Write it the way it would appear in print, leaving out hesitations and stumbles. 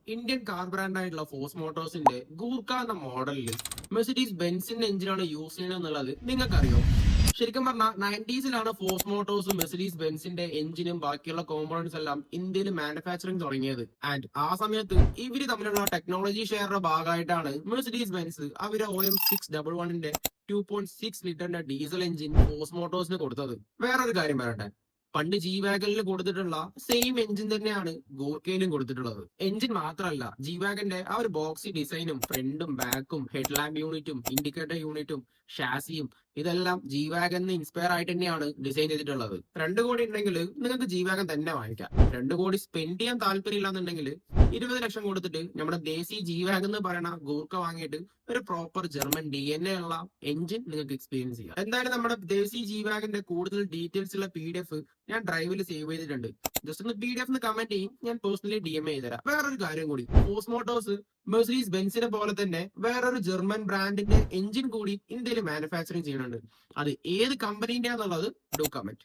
Indian car ബ്രാൻഡായിട്ടുള്ള force മോട്ടോഴ്സിന്റെ Gurkha എന്ന മോഡലിൽ Mercedes ബെൻസിന്റെ എഞ്ചിനാണ് യൂസ് ചെയ്യുന്നത് എന്നുള്ളത് നിങ്ങൾക്കറിയോ? ശരിക്കും പറഞ്ഞാൽ 90s ഫോഴ്സ് മോട്ടോഴ്സും മെഴ്സിഡീസ് ബെൻസിന്റെ എഞ്ചിനും ബാക്കിയുള്ള കോമ്പോണന്റ്സ് എല്ലാം ഇന്ത്യയിൽ മാനുഫാക്ചറിങ് തുടങ്ങിയത്. ആൻഡ് ആ സമയത്ത് ഇവര് തമ്മിലുള്ള ടെക്നോളജി ഷെയറിന്റെ ഭാഗമായിട്ടാണ് മെഴ്സിഡീസ് ബെൻസ് അവരെ OM611ന്റെ 2.6 ലിറ്ററിന്റെ ഡീസൽ എഞ്ചിൻ ഫോഴ്സ് മോട്ടോഴ്സിന് കൊടുത്തത്. വേറൊരു കാര്യം പറയട്ടെ, പണ്ട് ജി വാഗനിൽ കൊടുത്തിട്ടുള്ള സെയിം എഞ്ചിൻ തന്നെയാണ് ഗോർക്കയിലും കൊടുത്തിട്ടുള്ളത്. എഞ്ചിൻ മാത്രമല്ല, ജി വാഗന്റെ ആ ഒരു ബോക്സി ഡിസൈനും ഫ്രണ്ടും ബാക്കും ഹെഡ്ലാമ്പ് യൂണിറ്റും ഇൻഡിക്കേറ്റർ യൂണിറ്റും ഷാസിയും ഇതെല്ലാം ജി വാഗന്ന് ഇൻസ്പയർ ആയിട്ട് തന്നെയാണ് ഡിസൈൻ ചെയ്തിട്ടുള്ളത്. 2 കോടി ഉണ്ടെങ്കിൽ നിങ്ങൾക്ക് ജി വാഗൻ തന്നെ വാങ്ങിക്കാം. 2 കോടി സ്പെൻഡ് ചെയ്യാൻ താല്പര്യമില്ല എന്നുണ്ടെങ്കിൽ 20 ലക്ഷം കൊടുത്തിട്ട് നമ്മുടെ ദേശീയ ജി വാഗൻ എന്ന് പറയുന്ന ഗൂർക്ക വാങ്ങിയിട്ട് ഒരു പ്രോപ്പർ ജർമ്മൻ DNA ഉള്ള എഞ്ചിൻ നിങ്ങൾക്ക് എക്സ്പീരിയൻസ് ചെയ്യാം. എന്തായാലും നമ്മുടെ ദേശീയ ജി വാഗന്റെ കൂടുതൽ ഡീറ്റെയിൽസ് ഉള്ള PDF ഞാൻ ഡ്രൈവിൽ സേവ് ചെയ്തിട്ടുണ്ട്. ജസ്റ്റ് ഒന്ന് PDF കമന്റ് ചെയ്യും, ഞാൻ പേഴ്സണലി DM ചെയ്തുതരാം. വേറൊരു കാര്യം കൂടി, ഫോഴ്സ് മോട്ടോഴ്സ് മെഴ്സിഡീസ് ബെൻസിനെ പോലെ തന്നെ വേറൊരു ജർമ്മൻ ബ്രാൻഡിന്റെ എഞ്ചിൻ കൂടി ഇന്ത്യയിൽ മാനുഫാക്ചറിങ് ചെയ്യുന്നുണ്ട്. അത് ഏത് കമ്പനീന്റെ ആണെന്നുള്ളത് ഡു കമന്റ്.